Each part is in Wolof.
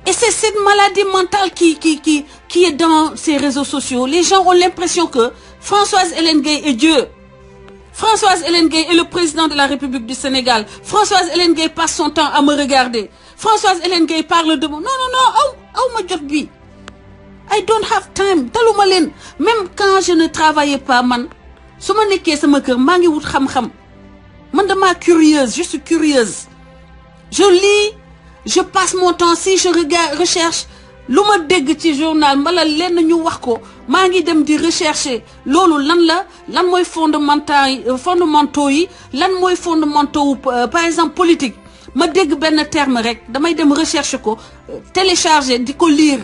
Et c'est cette maladie mentale qui est dans ces réseaux sociaux. Les gens ont l'impression que Françoise Hélène Gueye est Dieu. Françoise Hélène Gueye est le président de la République du Sénégal. Françoise Hélène Gueye passe son temps à me regarder. Françoise Hélène Gueye parle de moi. Non, ma jot bi. I don't have time. Taluma len. Même quand je ne travaillais pas, man, su ma nekkee sama kër maa ngi wut xam-xam. Man dama curieuse, je suis curieuse. Je lis, je passe mon temps, si je recherche lu ma dégg ci journal mbala lenn ñu wax ko maa ngi dem di rechercher loolu lan mooy fondamentaux yi lan mooy fondamentaux par exemple politique ma dégg benn terme rek damay dem rechercher ko télécharger di ko lire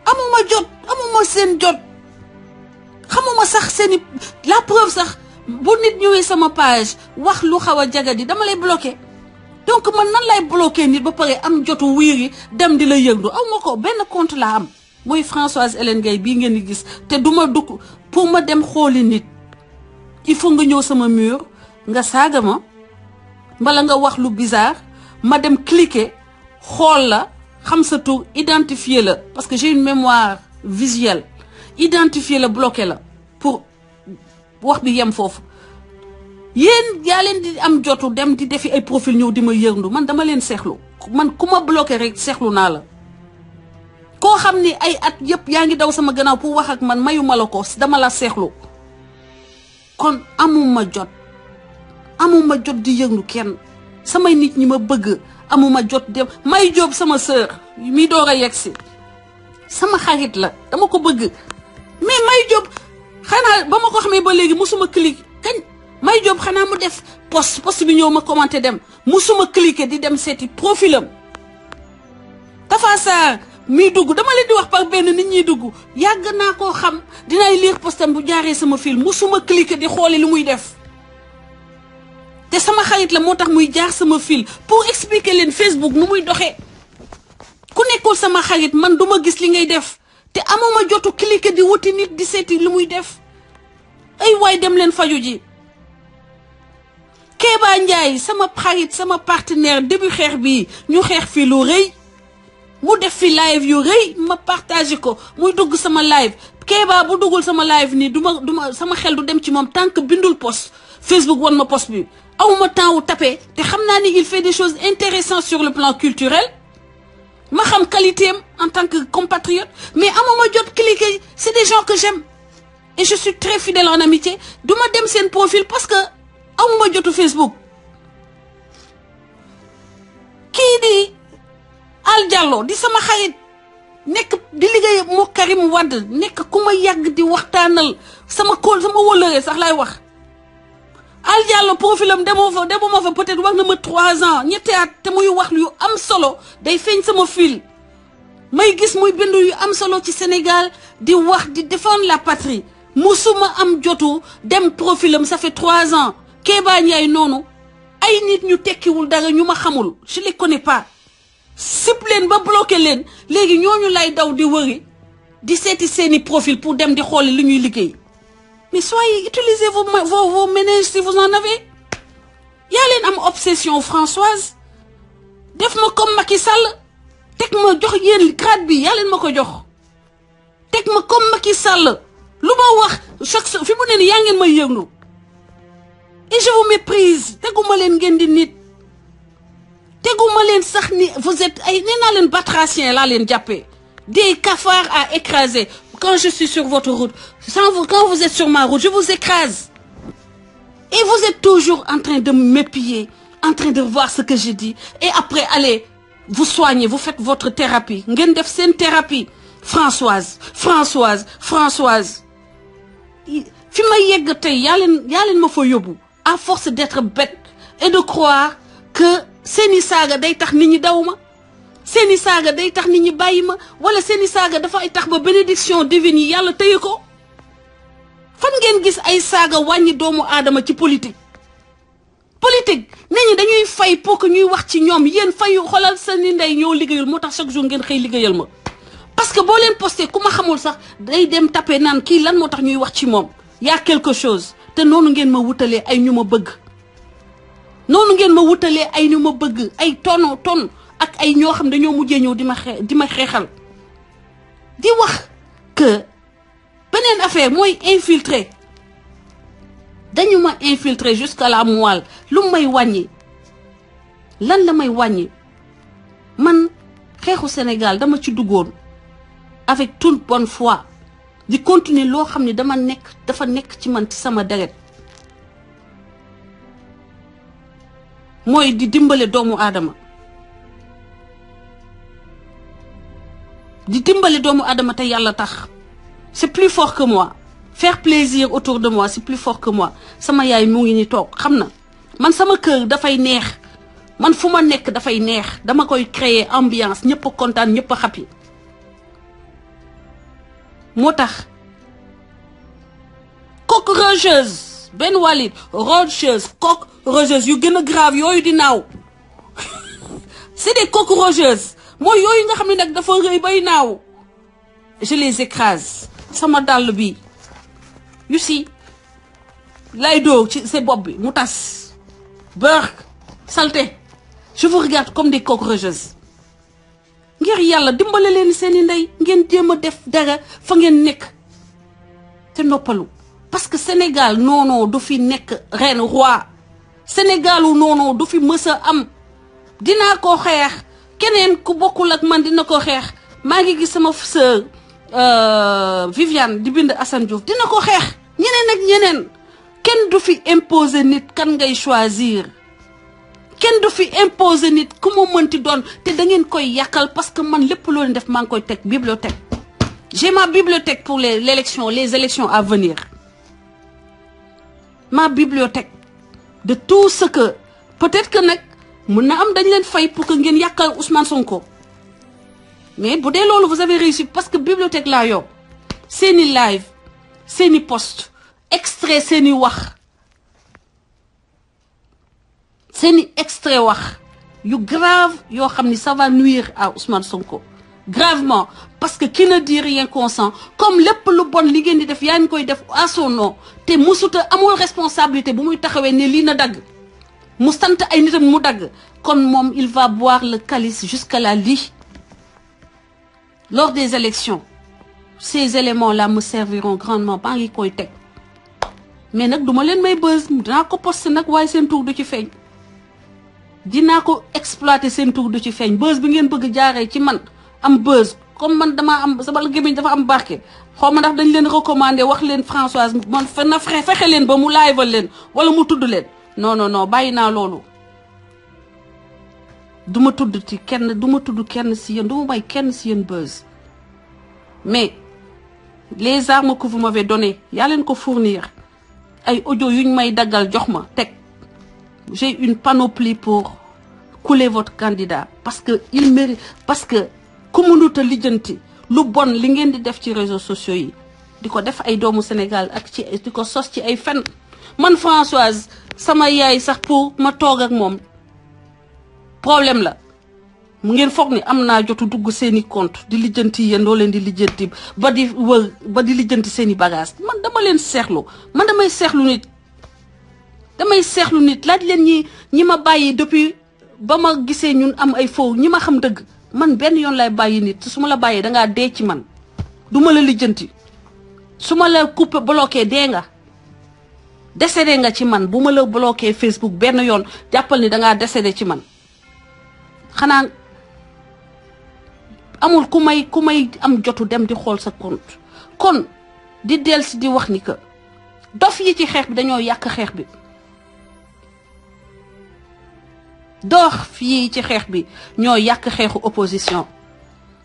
amuma seen jot xamuma sax seeni la preuve sax bu nit ñëwee sama page wax lu xaw a jagadi dama lay bloquer. Donc man nan lay bloquer nit ba pare am jotu wiiri dem di la yëndu aw ma ko benn compte la am mooy Françoise Hélène Gueye bii ngeen di gis te duma dugg pour ma dem xooli nit il faut nga ñëw sama mur nga saaga ma mbala nga wax lu bizarre ma dem cliquer xool la xam sa tur identifier la parce que j'ai une mémoire visuelle identifier la bloquer la pour wax bi yem foofu yéen yaa leen di am jotu dem di defi ay profil ñëw di ma yërndu man dama leen seexlu man ku ma bloqué rek seexlu naa la koo xam ni ay at yëpp yaa ngi daw sama gannaaw pour wax ak man mayuma la ko dama la seexlu kon amuma jot di yërndu kenn samay nit ñi ma bëgg amuma jot dem May Jóob sama sœur mi door a yegsi sama xarit la dama ko bëgg mais May Jóob xanaa ba ma ko xamee ba léegi musuma cliquer kañ May Jóob xanaa mu def post bi ñëw ma commenter dem musuma cliquer di dem seeti profilam Tafa Sarr mi dugg dama leen di wax par benn nit ñi dugg yàgg naa koo xam dinay lire postam bu jaaree sama fil musuma cliquer di xooli lu muy def te sama xarit la moo tax muy jaar sama fil pour expliquer leen Facebook nu muy doxee ku nekkul sama xarit man duma gis li ngay def te amuma jotu cliquer di wuti nit di seeti lu muy def ay waay dem leen faju ji Kéba Ndiaye sama xarit sama partenaire début xeex bi ñu xeex fi lu rëy mu def fi live yu rëy ma partagé ko muy dugg sama live Kéba bu duggul sama live nii duma sama xel du dem ci moom tant que bindul post Facebook wan ma post bi awuma temps wu tapé te xam naa ni il fait des choses intéressantes sur le plan culturel ma xam qualité am en tant que compatriote mais amuma jot cliquer c'est des gens que j'aime et je suis très fidèle en amitié duma dem seen profil parce que amuma jotu Facebook kii di Al Diallo di sama xarit nekk di liggéey moo Karim Wade nekk ku ma yàgg di waxtaanal sama wëllëree sax laay wax Al Diallo profilam demuma fa peut-être wax na ma 3 ans ñetti at te muy wax yu am solo day feeñ sama fil may gis muy bindu yu am solo ci Sénégal di wax di défendre la patrie musuma am jotu dem profilam ça fait 3 ans Kéba Ndiaye noonu ay nit ñu tekkiwul dara ñu ma xamul je les connais pas sip leen ba bloqué leen léegi ñooñu lay daw di wëri di seeti seeni profil pour dem di xooli li ñuy liggéey mais soyez utilisez vos ménages si vous en avez yaa leen am obsession Françoise def ma comme Macky Sall teg ma jox yéen grade bi yaa leen ma ko jox teg ma comme Macky Sall lu ma wax chaque fi mu ne ni yaa ngeen may yëngu et je vous méprise teguma leen ngeen di nit teguma leen sax ni vous êtes ay nee naa leen batracien laa leen jàppee des cafards à écraser quand je suis sur votre route quand vous êtes sur ma route je vous écrase et vous êtes toujours en train de m'épier en train de voir ce que je dis et après allez vous soignez vous faites votre thérapie ngeen def seen thérapie Françoise fi ma yegg tey yaa leen ma fa yóbbu à force d'être bête et de croire que seeni saaga day tax nit ñi daw ma seeni saaga day tax nit ñi bàyyi ma wala seeni saaga dafay tax ba bénédiction divine yi yàlla tëye ko fan ngeen gis ay saaga wàññi doomu aadama ci politique nit ñi dañuy fay pour que ñuy wax ci ñoom yéen fayu xoolal seeni ndey ñoo liggéeyul moo tax chaque jour ngeen xëy liggéeyal ma parce que boo leen posté ku ma xamul sax day dem tapé naan kii lan moo tax ñuy wax ci moom y a quelque chose te noonu ngeen ma wutalee ay ñu ma bëgg noonu ngeen ma wutalee ay ñu ma bëgg ay ton ak ay ñoo xam dañoo mujjee ñëw di ma xeexal di wax que beneen affaire mooy infiltré dañu ma infiltré jusqu'à la moelle lu may wàññi lan la may wàññi man xeexu Sénégal dama ci duggoon avec toute bonne foi di continuer loo xam ne dafa nekk ci man ci sama deret mooy di dimbale doomu aadama te yàlla tax c'est plus fort que moi faire plaisir autour de moi c'est plus fort que moi sama yaay mu ngi ni toog xam na man sama kër dafay neex man fu ma nekk dafay neex dama koy créer ambiance ñëpp a kontaan ñëpp a happy moo tax cockroacheuse benn Walid rocheuse cockroacheuse yu gën a grave yooyu di naaw c'est des cockroacheuses mooy yooyu nga xam ne nag dafa rëy bay naaw je les écrase sama dàll bi you see lay dóor ci sa bopp bi mu tas beurre saleté je vous regarde comme des cockroacheuses ngir yàlla dimbale leen seeni ndey ngeen jéem a def dara fa ngeen nekk te noppalu parce que Sénégal noonoo du fi nekk reine roi Sénégalu noonoo du fi mës a am dinaa ko xeex keneen ku bokkul ak man dina ko xeex maa ngi gis sama sœur Viviane di bind Assane Diouf dina ko xeex ñeneen ak ñeneen kenn du fi imposer nit kan ngay choisir kenn du fi imposer nit ku mu mënti doon te da ngeen koy yàqal parce que man lépp loolu def maa ngi koy teg bibliothèque j'ai ma bibliothèque pour les élections à venir ma bibliothèque de tout ce que peut-être que nag mën na am dañ leen fay pour que ngeen yàqal Ousmane Sonko mais bu dee loolu vous avez réussi parce que bibliothèque laa yow seeni live seeni post extrait seeni wax seeni extrait wax yu grave yoo xam ni ça va nuire à Ousmane Sonko gravement parce que qui ne dit rien consent comme lépp lu bon li ngeen di def yaa ngi koy def à son nom te musuta amul responsabilité bu muy taxawee ne lii na dagg mu sant ay nitam mu dagg kon moom il va boire le calice jusqu'à la lie lors des élections ces éléments-là me serviront grandement baa ngi koy teg mais nag duma leen may buzz dinaa ko poster nag waaye seen tur du ci feeñ dinaa ko exploiter seen tur du ci feeñ buzz bi ngeen bëgg jaaree ci man am buzz comme man damaa am sama gémmiñ dafa am barke xaw ma ndax dañ leen recommander wax leen Françoise man na fexe leen ba mu live leen wala mu tudd leen non bàyyi naa loolu duma tudd ci kenn duma tudd kenn si yéen duma may kenn si yéen buzz mais les armes que vous m'avez données yaa leen ko fournir ay audio yuñ may daggal jox ma teg j'ai une panoplie pour couler votre candidat parce que il mérite parce que ku mënut a lijjanti lu bon li ngeen di def ci réseaux sociaux yi di ko def ay doomu Sénégal ak ci di ko sos ci ay fen man Françoise sama yaay sax pour ma toog ak moom problème la mu ngeen foog ni am naa jotu dugg seeni compte di lijjanti yéen doo leen di lijjanti ba di wër ba di lijjanti seeni bagage man dama leen seexlu man damay seexlu nit laaj leen ñi ma bàyyi depuis ba ma gisee ñun am ay faux ñi ma xam dëgg man benn yoon lay bàyyi nit su ma la bàyyee dangaa dee ci man du ma la lijjanti su ma la coupé bloqué dee nga décédé nga ci man bu ma la bloqué Facebook benn yoon jàppal ni dangaa décédé ci man xanaa amul ku may am jotu dem di xool sa compte kon di dellusi di wax ni que dof yi ci xeex bi dañoo yàq xeex bi dof yi ci xeex bi ñoo yàq xeexu opposition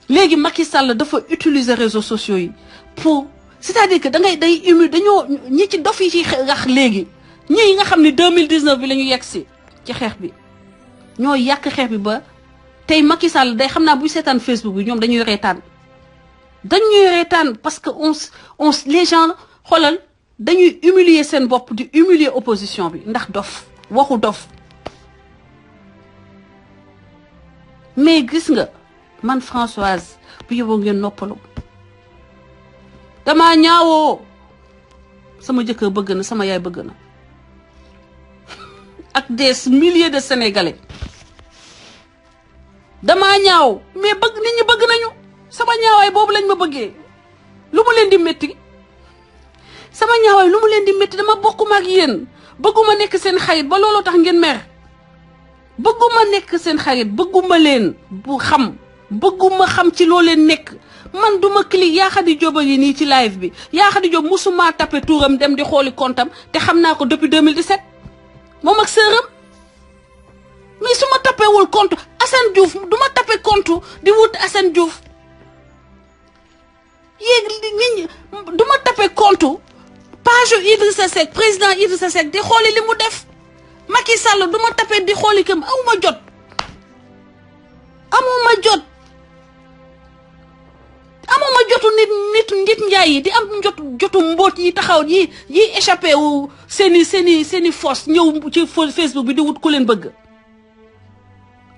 léegi Macky Sall dafa utiliser réseaux sociaux yi pour c'est-à-dire que dañoo ñi ci dof yi ci rax léegi ñi nga xam ne 2019 bi la ñu yegg si ci xeex bi ñoo yàq xeex bi ba tey Macky Sall day xam naa buy seetaan Facebook bi ñoom dañuy reetaan parce que les gens xoolal dañuy humilier seen bopp di humilier opposition bi ndax dof waxu dof mais gis nga man Françoise bu yóbboo ngeen noppalu damaa ñaawoo sama jëkkër bëgg na sama yaay bëgg na ak des milliers de Sénégalais damaa ñaaw mais bëgg nit ñi bëgg nañu sama ñaawaay boobu lañ ma bëggee lu mu leen di métti sama ñaawaay lu mu leen di métti dama bokkuma ak yéen bëgguma nekk seen xarit ba looloo tax ngeen mer bëgguma nekk seen xarit bëgguma leen bu xam bëgguma xam ci loo leen nekk man duma clic Yaa Khady Diop yi nii ci live bi Yaa Khady Diop musuma tapé tuuram dem di xooli comptam te xam naa ko depuis 2017 moom ak sëram mais su ma tapé wul compte Assane Diouf du ma tapé compte di wut Assane Diouf yéeg nit ñi du ma tapé compte page Idrissa Seck président Idrissa Seck di xooli li mu def Macky Sall du ma tapé di xooli kam amuma jot amuma jotu nit njaay yi di am jotu mbóot yi taxaw yi échappé wu seeni force ñëw ci Facebook bi di wut ku leen bëgg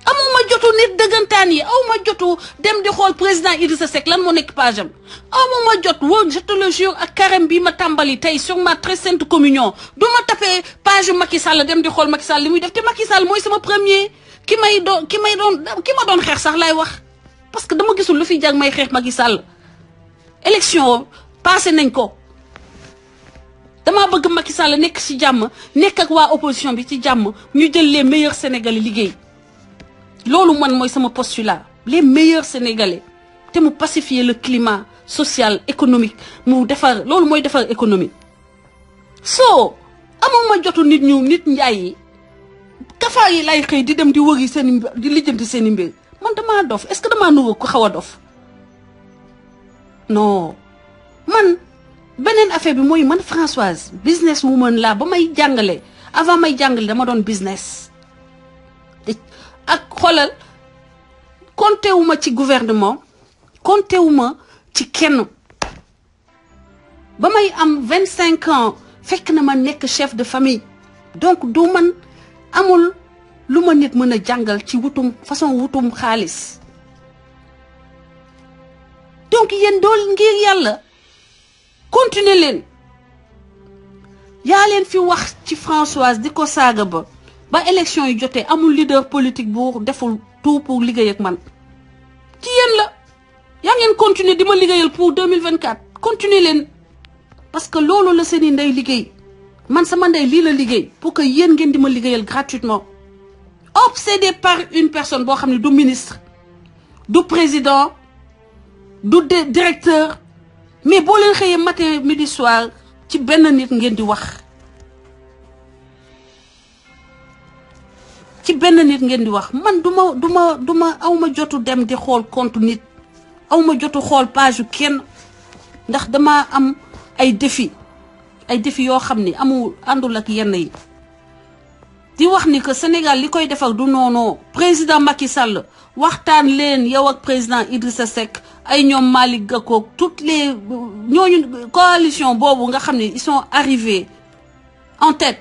amuma jotu nit dëggantaan yi awma jotu dem di xool président Idrissa Seck lan moo nekk page am amuma jot woo je te le jure ak carême bi ma tàmbali tey sur ma très sainte communion du ma tapé page Macky Sall dem di xool Macky Sall li muy def te Macky Sall mooy sama premier ki ma doon xeex sax laay wax parce que dama gisul lu fi jag may xeex Macky Sall élection passé nañ ko dama bëgg Macky Sall nekk ci jàmm nekk ak waa opposition bi ci jàmm ñu jël les meilleurs Sénégalais liggéey loolu man mooy sama postulat les meilleurs Sénégalais te mu pacifier le climat social économique mu defar loolu mooy defar économie soo amuma jotu nit njaay yi kafaar yi lay xëy di dem di wëri seen di lijjanti seen mbir man damaa dof est-ce que damaa nuru ko xaw a dof non man beneen affaire bi mooy man Françoise business woman laa ba may jàngale avant may jàngale dama doon business ak xoolal compté wu ma ci gouvernement compté wu ma ci kenn ba may am 25 ans fekk na ma nekk chef de famille donc du man amul lu ma nit mën a jàngal ci façon wutum xaalis donc yéen dool ngir yàlla continuer leen yaa leen fi wax ci Françoise di ko saaga ba élection yi jotee amul leader politique bu deful tout pour liggéey ak man ci yéen la yaa ngeen continuer di ma liggéeyal pour 2024 continuer leen parce que loolu la seeni ndey liggéey man sama ndey lii la liggéey pour que yéen ngeen di ma liggéeyal gratuitement obsédé par une personne boo xam ne du ministre du président du directeur mais boo leen xëyee matin midi soir ci benn nit ngeen di wax man duma awma jotu dem di xool compte nit awma jotu xool page kenn ndax dama am ay défi yoo xam ni àndul ak yenn yi di wax ni que Sénégal li koy defar du noonu président Macky Sall waxtaan leen yow ak président Idrissa Seck ay ñoom Malick Gakou toutes les ñooñu coalition boobu nga xam ne ils sont arrivés en tête